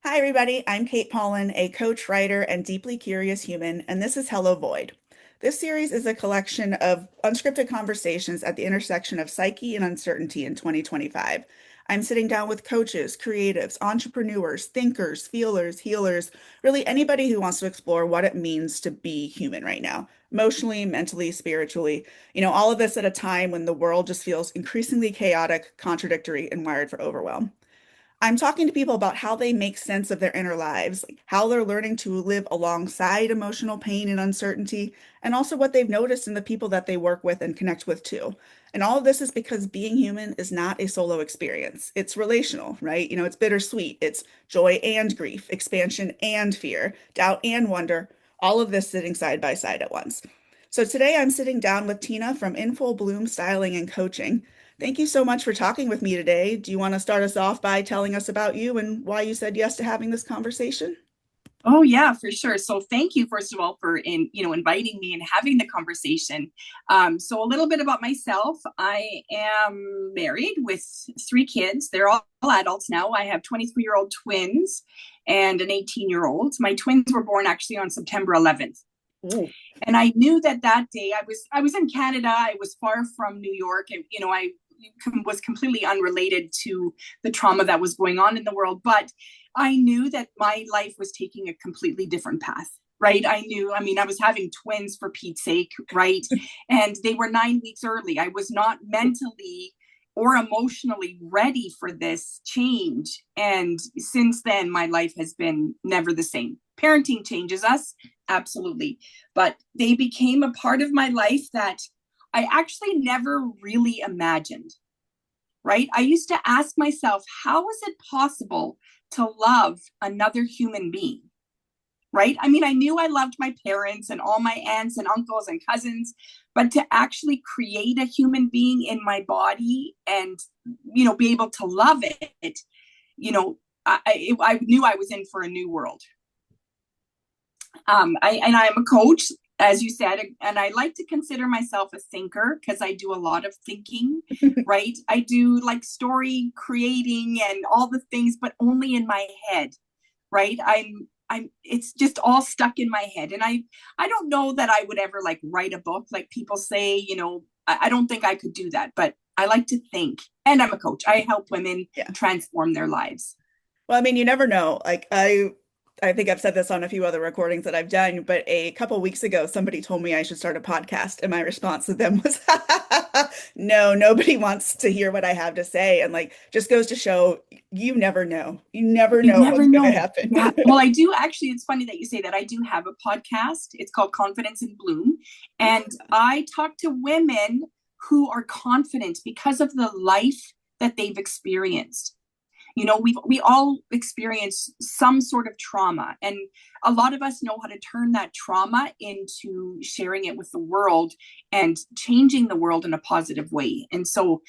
Hi, everybody. I'm Kate Pollan, a coach, writer, and deeply curious human, and this is Hello Void. This series is a collection of unscripted conversations at the intersection of psyche and uncertainty in 2025. I'm sitting down with coaches, creatives, entrepreneurs, thinkers, feelers, healers, really anybody who wants to explore what it means to be human right now, emotionally, mentally, spiritually. All of this at a time when the world just feels increasingly chaotic, contradictory, and wired for overwhelm. I'm talking to people about how they make sense of their inner lives, like how they're learning to live alongside emotional pain and uncertainty, and also what they've noticed in the people that they work with and connect with too. And all of this is because being human is not a solo experience. It's relational, right? It's bittersweet. It's joy and grief, expansion and fear, doubt and wonder, all of this sitting side by side at once. So today I'm sitting down with Tina from In Full Bloom Styling and Coaching. Thank you so much for talking with me today. Do you want to start us off by telling us about you and why you said yes to having this conversation? Oh yeah, for sure. So thank you first of all for inviting me and having the conversation. So a little bit about myself. I am married with three kids. They're all adults now. I have 23-year-old twins and an 18-year-old. My twins were born actually on September 11th. Ooh. And I knew that day I was in Canada. I was far from New York, and I was completely unrelated to the trauma that was going on in the world. But I knew that my life was taking a completely different path. Right. I was having twins for Pete's sake. Right. And they were 9 weeks early. I was not mentally or emotionally ready for this change. And since then, my life has been never the same. Parenting changes us. Absolutely. But they became a part of my life that I actually never really imagined. Right. I used to ask myself, how is it possible to love another human being? Right. I knew I loved my parents and all my aunts and uncles and cousins, but to actually create a human being in my body and, be able to love it, I knew I was in for a new world. I am a coach, as you said, and I like to consider myself a thinker because I do a lot of thinking, right? I do like story creating and all the things, but only in my head, right? It's just all stuck in my head. And I don't know that I would ever like write a book like people say, I don't think I could do that, but I like to think. And I'm a coach. I help women Yeah. transform their lives. Well, you never know. I think I've said this on a few other recordings that I've done, but a couple weeks ago, somebody told me I should start a podcast, and my response to them was, "No, nobody wants to hear what I have to say." And just goes to show, you never know. You never You know never what's going to know. happen. Yeah. Well, I do actually. It's funny that you say that. I do have a podcast. It's called Confidence in Bloom. And I talk to women who are confident because of the life that they've experienced. We all experience some sort of trauma, and a lot of us know how to turn that trauma into sharing it with the world and changing the world in a positive way. And so,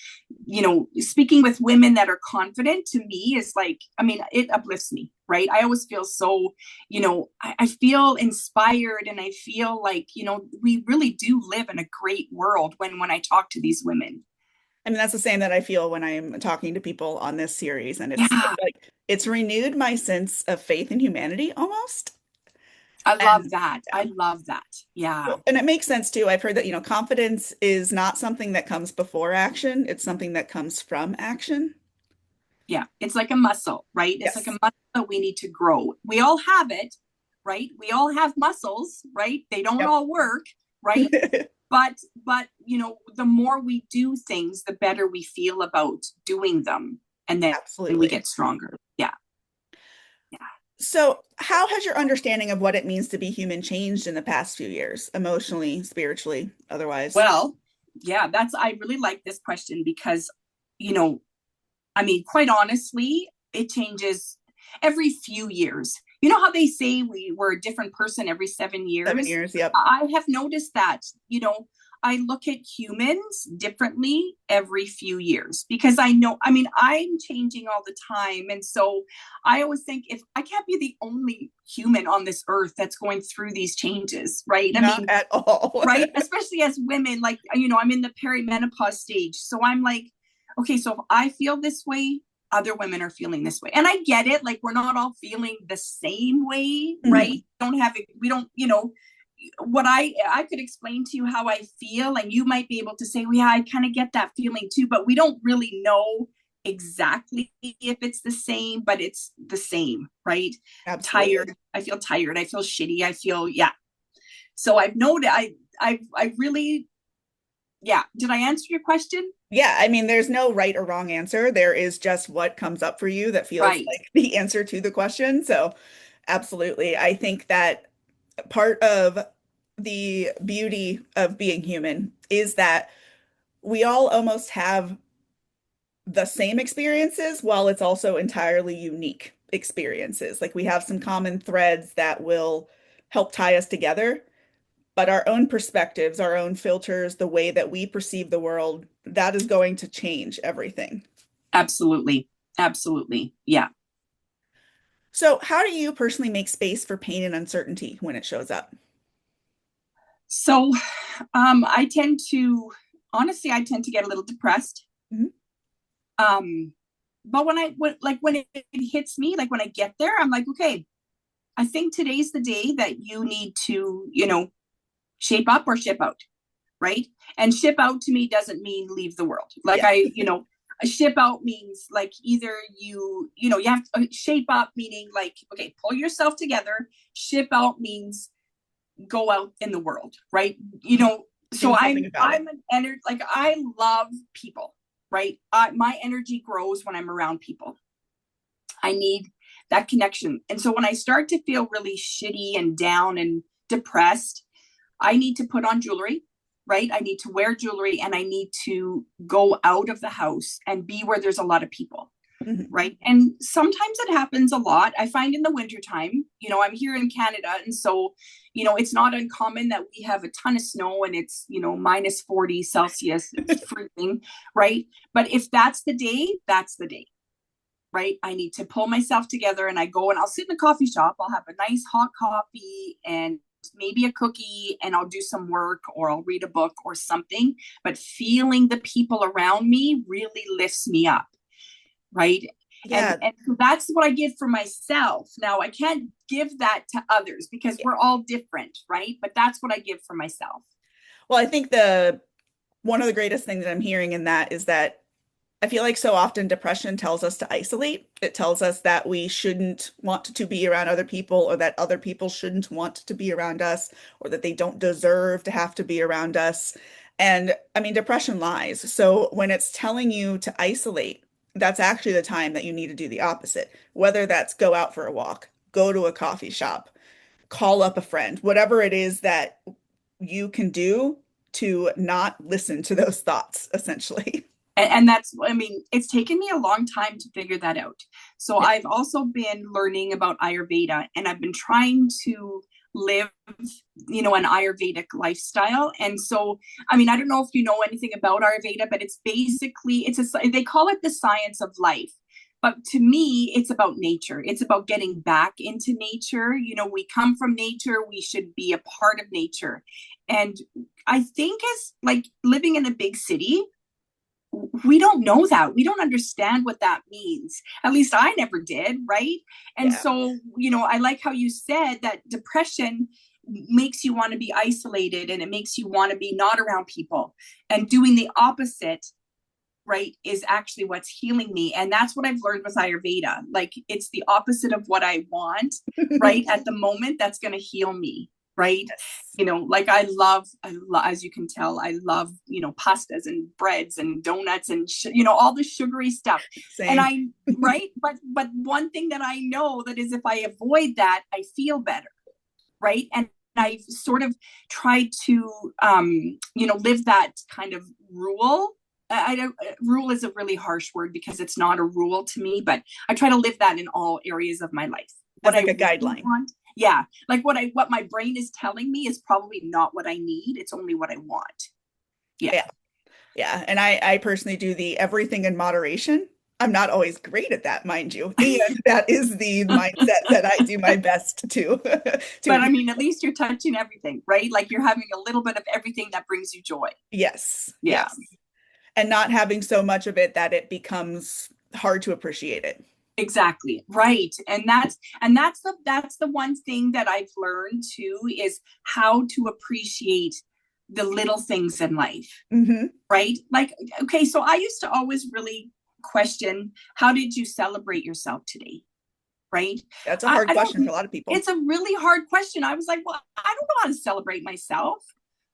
speaking with women that are confident to me is like, it uplifts me, right? I always feel so, I feel inspired, and I feel like, we really do live in a great world when I talk to these women. That's the same that I feel when I'm talking to people on this series. And it's Yeah, like it's renewed my sense of faith in humanity almost. I love And that. I love that. Yeah. and it makes sense too. I've heard that, confidence is not something that comes before action, it's something that comes from action. Yeah, it's like a muscle, right? It's like a Yes. muscle that we need to grow. We all have it, right? We all have muscles, right? They don't Yep. all work, right? But the more we do things, the better we feel about doing them, and then we Absolutely. get stronger. Yeah. Yeah. So, how has your understanding of what it means to be human changed in the past few years, emotionally, spiritually, otherwise? Well, yeah, I really like this question because, you know, quite honestly, it changes every few years. You know how they say we were a different person every 7 years? 7 years, yep. I have noticed that, I look at humans differently every few years because I know, I'm changing all the time. And so I always think if I can't be the only human on this earth that's going through these changes, right? Not at all. Right? Especially as women, like, I'm in the perimenopause stage. So I'm like, okay, so if I feel this way, other women are feeling this way. And I get it, like we're not all feeling the same way, Mhm. right? Don't have it, we don't, what I could explain to you how I feel, and you might be able to say, well, yeah, I kind of get that feeling too, but we don't really know exactly if it's the same, but it's the same, right? Absolutely. Tired. I feel tired. I feel shitty. I feel, yeah. So I've noted, I really, yeah. Did I answer your question? Yeah, I mean, there's no right or wrong answer. There is just what comes up for you that feels Right. like the answer to the question. So, absolutely. I think that part of the beauty of being human is that we all almost have the same experiences while it's also entirely unique experiences. Like we have some common threads that will help tie us together, but our own perspectives, our own filters, the way that we perceive the world, that is going to change everything. Absolutely. Absolutely. Yeah. So, how do you personally make space for pain and uncertainty when it shows up? So I tend to, honestly, I tend to get a little depressed. Mhm. Um, but when it hits me, like when I get there, I'm like, okay, I think today's the day that you need to, shape up or ship out, right? And ship out to me doesn't mean leave the world. Like Yeah. a ship out means like either you have to shape up, meaning like, okay, pull yourself together. Ship out means go out in the world, right? So Do something about it. I'm an energy, like I love people, right? My energy grows when I'm around people. I need that connection. And so when I start to feel really shitty and down and depressed, I need to put on jewelry, right? I need to wear jewelry and I need to go out of the house and be where there's a lot of people, Mhm. right? And sometimes it happens a lot. I find in the wintertime, I'm here in Canada. And so, it's not uncommon that we have a ton of snow and it's, minus 40 Celsius, it's freezing, right? But if that's the day, that's the day, right? I need to pull myself together and I go and I'll sit in a coffee shop. I'll have a nice hot coffee and maybe a cookie and I'll do some work or I'll read a book or something. But feeling the people around me really lifts me up, right? And Yeah. and so that's what I give for myself. Now I can't give that to others because we're all different, right? But that's what I give for myself. Well, I think the one of the greatest things that I'm hearing in that is that I feel like so often depression tells us to isolate. It tells us that we shouldn't want to be around other people or that other people shouldn't want to be around us or that they don't deserve to have to be around us. And I mean, depression lies. So when it's telling you to isolate, that's actually the time that you need to do the opposite, whether that's go out for a walk, go to a coffee shop, call up a friend, whatever it is that you can do to not listen to those thoughts, essentially. And that's, I mean, it's taken me a long time to figure that out. So Yeah. I've also been learning about Ayurveda and I've been trying to live, an Ayurvedic lifestyle. And so, I mean, I don't know if you know anything about Ayurveda, but it's basically, they call it the science of life. But to me, it's about nature. It's about getting back into nature. We come from nature. We should be a part of nature. And I think as like living in a big city, we don't know that. We don't understand what that means. At least I never did, right? And Yeah. so, I like how you said that depression makes you want to be isolated and it makes you want to be not around people. And doing the opposite, right, is actually what's healing me. And that's what I've learned with Ayurveda. Like it's the opposite of what I want, right? At the moment, that's going to heal me, right? Yes. Like as you can tell, I love, pastas and breads and donuts and, all the sugary stuff. And Same. right. But one thing that I know that is if I avoid that, I feel better, right? And I've sort of tried to, live that kind of rule. I don't, rule is a really harsh word because it's not a rule to me, but I try to live that in all areas of my life. As What I like a really guideline. want, yeah, like what my brain is telling me is probably not what I need. It's only what I want. Yeah. Yeah. Yeah. And I personally do the everything in moderation. I'm not always great at that, mind you. And that is the mindset that I do my best to to But I adhere. mean, at least you're touching everything, right? Like you're having a little bit of everything that brings you joy. Yes. Yeah. Yes. And not having so much of it that it becomes hard to appreciate it. Exactly. Right. And that's the one thing that I've learned too is how to appreciate the little things in life. Hmm. Right? Like, okay, so I used to always really question, how did you celebrate yourself today? Right? That's a I hard don't, question for a lot of people. it's a really hard question. I was like, well, I don't know how to celebrate myself.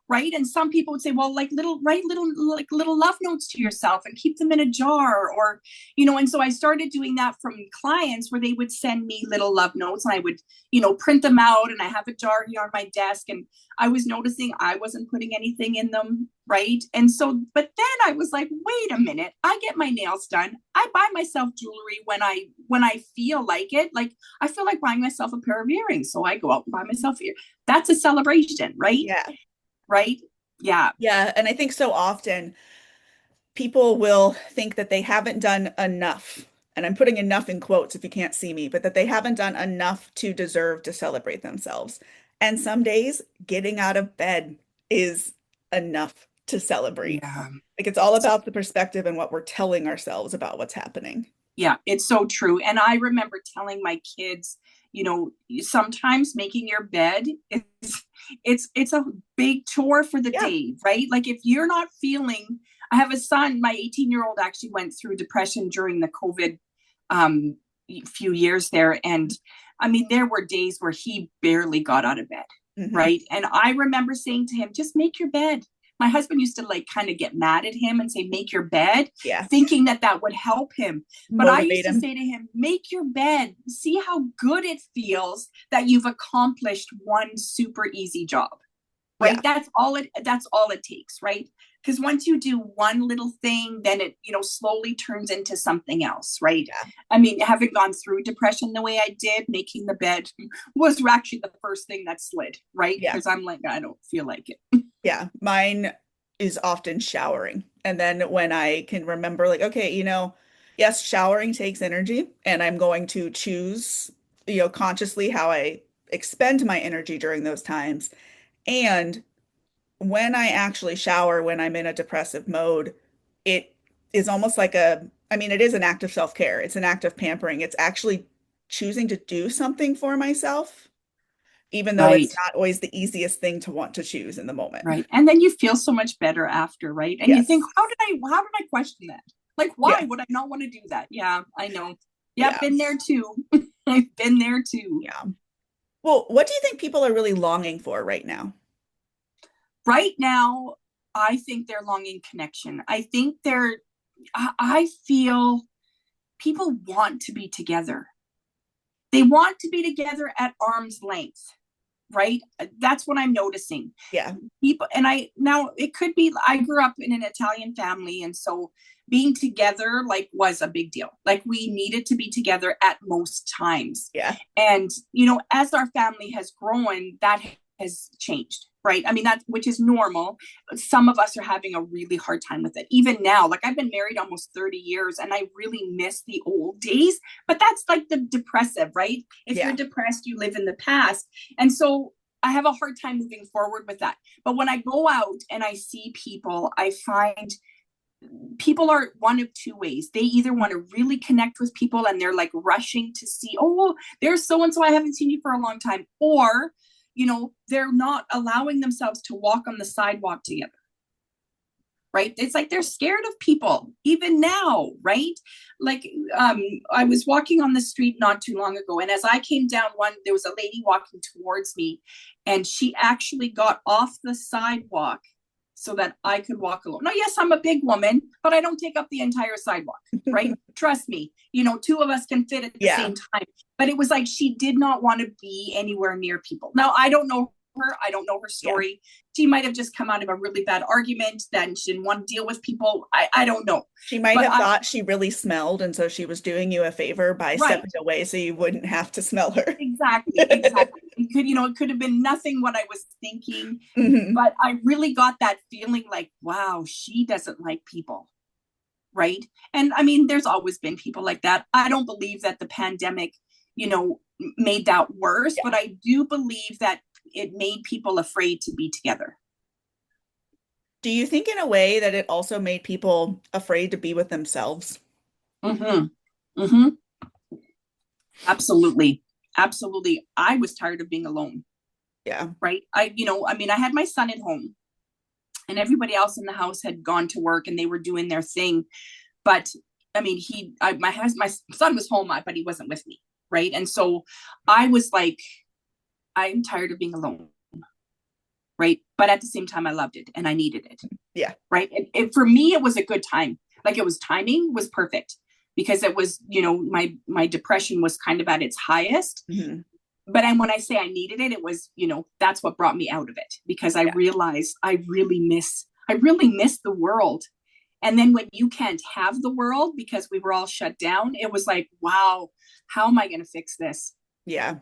Right. And some people would say, well, like write little, like little love notes to yourself and keep them in a jar, or, and so I started doing that from clients where they would send me little love notes and I would, print them out, and I have a jar here on my desk, and I was noticing I wasn't putting anything in them. Right. And so, but then I was like, wait a minute, I get my nails done. I buy myself jewelry when I feel like it. Like, I feel like buying myself a pair of earrings. So I go out and buy myself earrings. That's a celebration, right? Yeah. Right? Yeah. Yeah. And I think so often people will think that they haven't done enough. And I'm putting enough in quotes if you can't see me, but that they haven't done enough to deserve to celebrate themselves. And some days getting out of bed is enough to celebrate. Yeah. Like it's all about the perspective and what we're telling ourselves about what's happening. Yeah, it's so true. And I remember telling my kids, sometimes making your bed is it's a big chore for the Yeah. day, right? Like if you're not feeling, I have a son, my 18-year-old actually went through depression during the COVID um few years there. And I mean, there were days where he barely got out of bed, Hmm. right? And I remember saying to him, just make your bed. My husband used to like kind of get mad at him and say, make your bed, Yeah. thinking that that would help him. But I Motivate used to him. say to him, make your bed, see how good it feels that you've accomplished one super easy job. Yeah. Right? That's all it takes, right? Because once you do one little thing, then it, slowly turns into something else, right? Yeah. I mean, having gone through depression the way I did, making the bed was actually the first thing that slid, right? Yeah. Because I'm like, I don't feel like it. Yeah. Mine is often showering. And then when I can remember, like, okay, yes, showering takes energy, and I'm going to choose, consciously how I expend my energy during those times. And when I actually shower, when I'm in a depressive mode, it is almost like I mean, it is an act of self-care. It's an act of pampering. It's actually choosing to do something for myself, even though it's Right. not always the easiest thing to want to choose in the moment. Right. And then you feel so much better after, right? And you think, Yes. how did I question that? Like, Yeah. why would I not want to do that? Yeah, I know. Yeah, Yeah. been there too. I've been there too. Yeah. Well, what do you think people are really longing for right now? Right now, I think they're longing connection. I feel people want to be together. They want to be together at arm's length, right? That's what I'm noticing. Yeah. People, and I, now it could be, I grew up in an Italian family, and so being together like was a big deal. Like we needed to be together at most times. Yeah. And as our family has grown, that has changed, right? I mean, that's, which is normal. Some of us are having a really hard time with it even now. Like I've been married almost 30 years and I really miss the old days, but that's like the depressive, right? If you're Yeah. depressed, you live in the past. And so I have a hard time moving forward with that. But when I go out and I see people, I find people are one of two ways. They either want to really connect with people and they're like rushing to see, oh, there's so and so, I haven't seen you for a long time. Or, they're not allowing themselves to walk on the sidewalk together. Right? It's like they're scared of people even now, right? Like I was walking on the street not too long ago, and as I came down one, there was a lady walking towards me, and she actually got off the sidewalk so that I could walk alone. Now, yes, I'm a big woman, but I don't take up the entire sidewalk, right? Trust me, two of us can fit at the Yeah. same time. But it was like she did not want to be anywhere near people. Now, I don't know her. I don't know her Yeah. story. She might have just come out of a really bad argument that she didn't want to deal with people. I don't know. She might But have thought she really smelled, and so she was doing you a favor by right. stepping away so you wouldn't have to smell her. Exactly. Exactly. It could have been nothing what I was thinking. Hmm. But I really got that feeling like, wow, she doesn't like people. Right. And I mean, there's always been people like that. I don't believe that the pandemic, made that worse, Yeah. but I do believe that it made people afraid to be together. Do you think in a way that it also made people afraid to be with themselves? Mm-hmm. Mm-hmm. Absolutely. Absolutely. I was tired of being alone, Yeah. right? I had my son at home and everybody else in the house had gone to work and they were doing their thing. But my son was home, but he wasn't with me. Right. And so I was like, I'm tired of being alone. Right. But at the same time, I loved it and I needed it. Yeah. Right. And for me, it was a good time. Like it was timing was perfect because it was, my depression was kind of at its highest. Hmm. But when I say I needed it, it was, that's what brought me out of it because I Yeah. realized I really miss the world. And then when you can't have the world because we were all shut down, it was like, wow, how am I going to fix this? Yeah.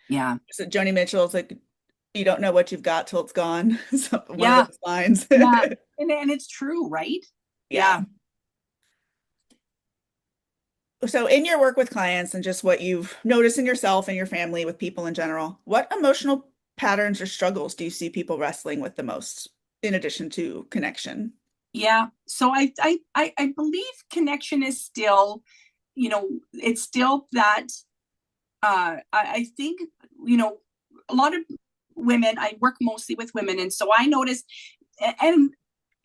Yeah. So Joni Mitchell's like, you don't know what you've got till it's gone. So one of Yeah. those lines. Yeah. And it's true, right? Yeah. Yeah. So in your work with clients and just what you've noticed in yourself and your family with people in general, what emotional patterns or struggles do you see people wrestling with the most in addition to connection? Yeah. So I believe connection is still, it's still that I think, you know, a lot of women, I work mostly with women. And so I notice, and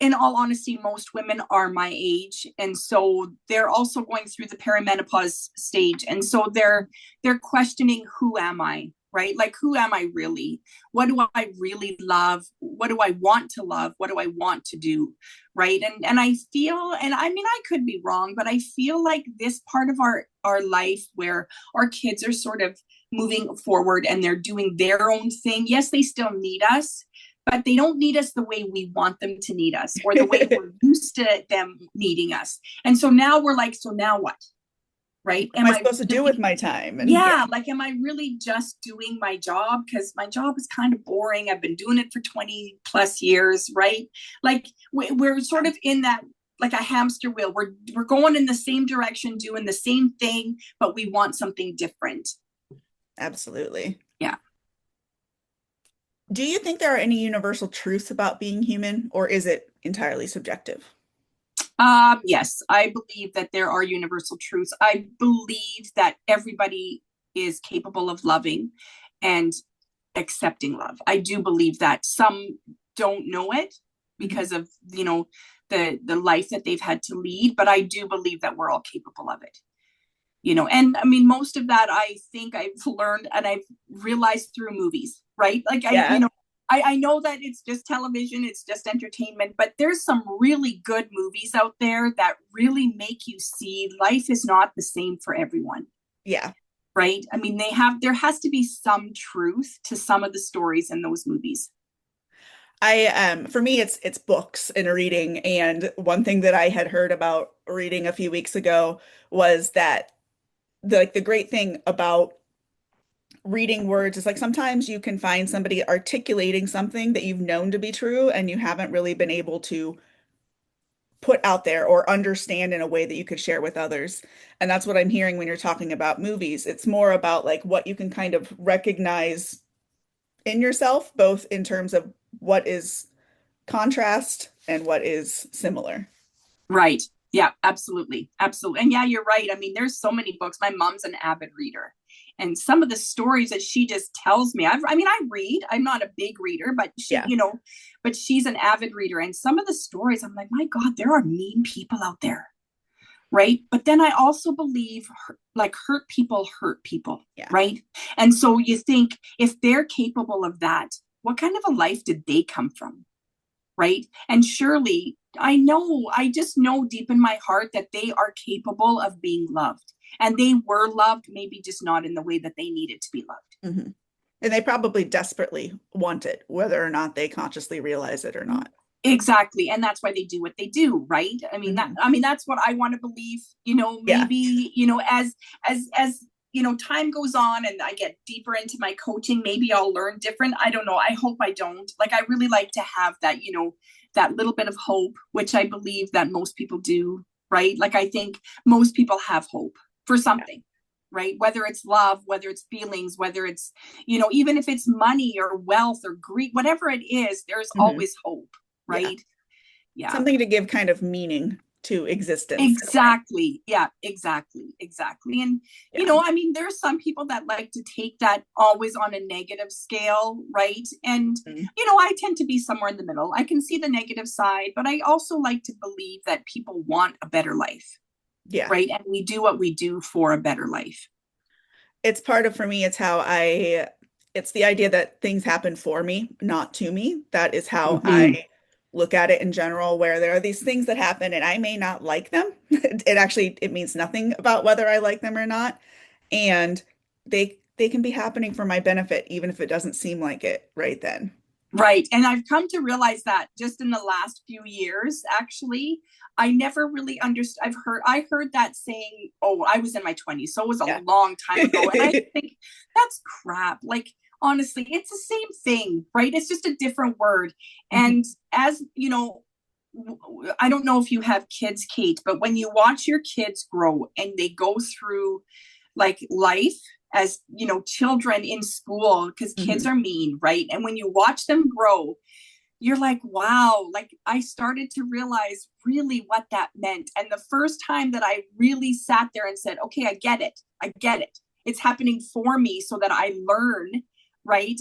in all honesty, most women are my age. And so they're also going through the perimenopause stage. And so they're questioning, who am I? Right? Like, who am I really? What do I really love? What do I want to love? What do I want to do? Right. And I feel, and I mean, I could be wrong, but I feel like this part of our life where our kids are sort of moving forward and they're doing their own thing. Yes, they still need us, but they don't need us the way we want them to need us or the way we're used to them needing us. And so now we're like, so now what? Right? Am Am I I supposed to do with really, my time? And yeah, yeah, like, am I really just doing my job? Because my job is kind of boring. I've been doing it for 20 plus years, right? Like, we're sort of in that, like a hamster wheel. We're going in the same direction, doing the same thing, but we want something different. absolutely. Yeah. Do you think there are any universal truths about being human, or is it entirely subjective? Yes, I believe that there are universal truths. I believe that everybody is capable of loving and accepting love. I do believe that some don't know it Mhm. because of, the life that they've had to lead, but I do believe that we're all capable of it. And I mean, most of that I think I've learned and I've realized through movies, right? Like, Yeah, I know that it's just television, it's just entertainment, but there's some really good movies out there that really make you see life is not the same for everyone, yeah. right? I mean, there has to be some truth to some of the stories in those movies. For me it's books and reading, and one thing that I had heard about reading a few weeks ago was that the great thing about reading words is like sometimes you can find somebody articulating something that you've known to be true and you haven't really been able to put out there or understand in a way that you could share with others. And that's what I'm hearing when you're talking about movies. It's more about like what you can kind of recognize in yourself, both in terms of what is contrast and what is similar. Right. Yeah, absolutely. Absolutely. And yeah, you're right. I mean, there's so many books. My mom's an avid reader. And some of the stories that she just tells me, I read. I'm not a big reader, but Yeah. but she's an avid reader. And some of the stories, I'm like, my God, there are mean people out there. Right. But then I also believe like hurt people. Yeah. Right. And so you think if they're capable of that, what kind of a life did they come from? Right. And surely I just know deep in my heart that they are capable of being loved. And they were loved, maybe just not in the way that they needed to be loved. Hmm. And they probably desperately want it, whether or not they consciously realize it or not. Exactly. And that's why they do what they do, right? Hmm. That's what I want to believe, Yeah. maybe, as time goes on and I get deeper into my coaching, maybe I'll learn different. I don't know. I hope I don't. Like, I really like to have that, that little bit of hope, which I believe that most people do, right? Like, I think most people have hope for Yeah. something, right? Whether it's love, whether it's feelings, whether it's, even if it's money or wealth or greed, whatever it is, there's Hmm. always hope, Yeah. right? Yeah. Something to give kind of meaning to existence. Exactly. Yeah, exactly. And, Yeah. I mean, there are some people that like to take that always on a negative scale, right? And, Mhm. I tend to be somewhere in the middle. I can see the negative side, but I also like to believe that people want a better life, Yeah. right? And we do what we do for a better life. It's part of, for me, it's the idea that things happen for me, not to me. That is how Mm-hmm. I look at it in general, where there are these things that happen and I may not like them. It means nothing about whether I like them or not. And they can be happening for my benefit, even if it doesn't seem like it right then. Right. And I've come to realize that just in the last few years, actually, I never really understood. I heard that saying, oh, I was in my 20s. So it was a Yeah. long time ago. And I think that's crap. Like, honestly, it's the same thing, right? It's just a different word. Mhm. And as I don't know if you have kids, Kate, but when you watch your kids grow and they go through like life as children in school, because kids Mhm. are mean, right? And when you watch them grow, you're like, wow, like I started to realize really what that meant. And the first time that I really sat there and said, okay, I get it, it's happening for me so that I learn, right?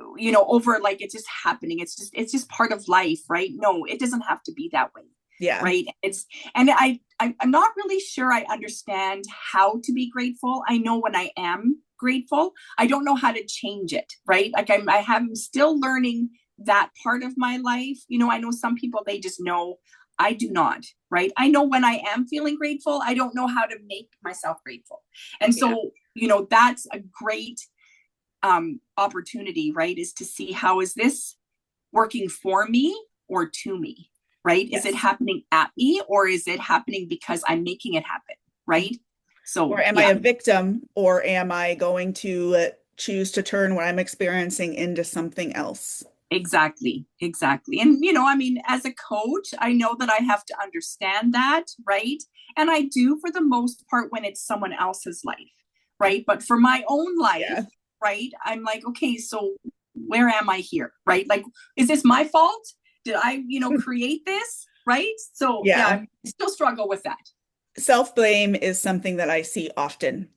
Over, like, it's just happening, it's just part of life, right? No, it doesn't have to be that way, Yeah. right? I'm not really sure I understand how to be grateful. I know when I am grateful, I don't know how to change it, right? Like I'm still learning that part of my life. I know some people, they just know. I do not, right? I know when I am feeling grateful, I don't know how to make myself grateful. And Yeah. so, that's a great opportunity, right? Is to see, how is this working for me or to me, right? Is it Yes. happening at me, or is it happening because I'm making it happen, right? Or So am I yeah, a victim, or am I going to choose to turn what I'm experiencing into something else? exactly. And I mean, as a coach, I know that I have to understand that, right? And I do, for the most part, when it's someone else's life, right? But for my own life, Yeah. right, I'm like, okay, so where am I here, right? Like, is this my fault? Did I create this, right? So yeah, Yeah. I still struggle with that. Self-blame is something that I see often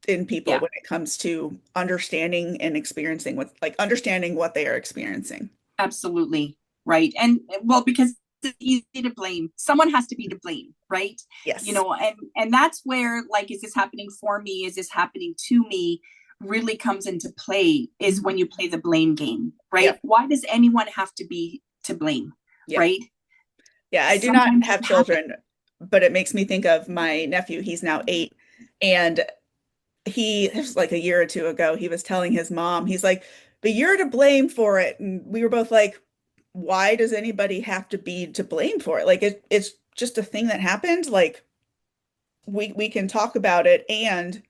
in people Yeah, when it comes to understanding and experiencing understanding what they are experiencing. absolutely. Right. And well, because it's easy to blame. Someone has to be to blame, right? Yes. And that's where, like, is this happening for me? Is this happening to me? Really comes into play is Mhm. when you play the blame game, right? Yep. Why does anyone have to be to blame, Yep. right? Yeah, I do not Sometimes it have happens. children, but it makes me think of my nephew. He's now 8, and it was like a year or two ago, he was telling his mom, he's like, but you're to blame for it. And we were both like, why does anybody have to be to blame for it? Like it's just a thing that happened. Like we can talk about it, and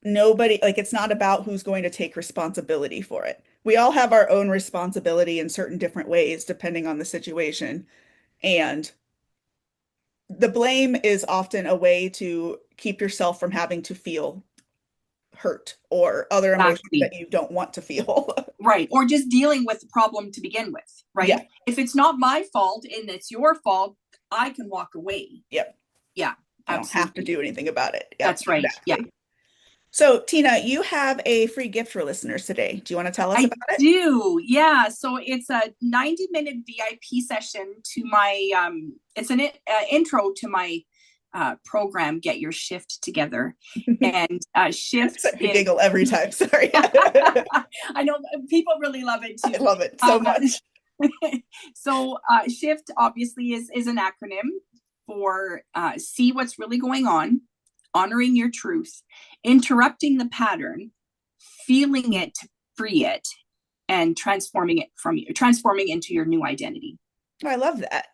nobody, like, it's not about who's going to take responsibility for it. We all have our own responsibility in certain different ways depending on the situation. And the blame is often a way to keep yourself from having to feel hurt or other emotions Exactly. that you don't want to feel. Right. Or just dealing with the problem to begin with, right? Yeah. If it's not my fault and it's your fault, I can walk away. Yep. Yeah, I don't have to absolutely. do anything about it. Yep, That's right. Yeah. exactly. So, Tina, you have a free gift for listeners today. Do you want to tell us I about it? do. Yeah. So it's a 90-minute VIP session to my, it's an intro to my program, Get Your Shift Together. And Makes shift me is, giggle every time. Sorry. I know people really love it I too. love it so Uh, much. so shift obviously is an acronym for see what's really going on, honoring your truth, interrupting the pattern, feeling it to free it, and transforming into your new identity. Oh, I love that.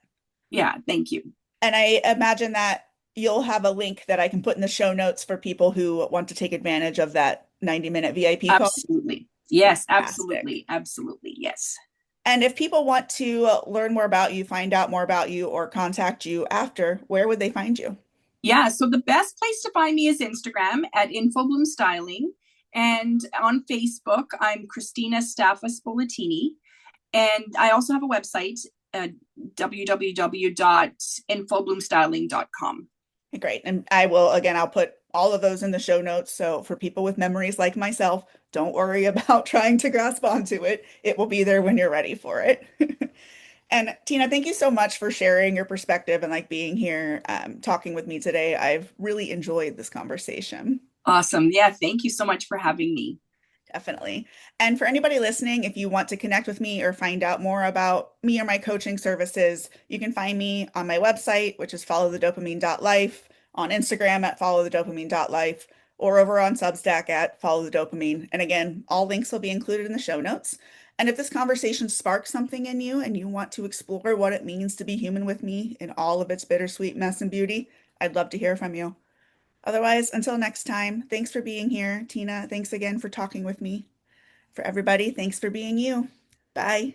Yeah, thank you. And I imagine that you'll have a link that I can put in the show notes for people who want to take advantage of that 90-minute VIP call. Absolutely. Yes, Fantastic. absolutely. Yes. And if people want to learn more about you, find out more about you, or contact you after, where would they find you? Yeah, so the best place to find me is Instagram at InfoBloom Styling. And on Facebook, I'm Christina Staffa Spoletini. And I also have a website, www.infobloomstyling.com. Great. And I will, again, I'll put all of those in the show notes. So for people with memories like myself, don't worry about trying to grasp onto it. It will be there when you're ready for it. And Tina, thank you so much for sharing your perspective and like being here, talking with me today. I've really enjoyed this conversation. Awesome. Yeah, thank you so much for having me. Definitely. And for anybody listening, if you want to connect with me or find out more about me or my coaching services, you can find me on my website, which is followthedopamine.life, on Instagram at followthedopamine.life, or over on Substack at Follow the Dopamine. And again, all links will be included in the show notes. And if this conversation sparks something in you and you want to explore what it means to be human with me in all of its bittersweet mess and beauty, I'd love to hear from you. Otherwise, until next time, thanks for being here. Tina, thanks again for talking with me. For everybody, thanks for being you. Bye.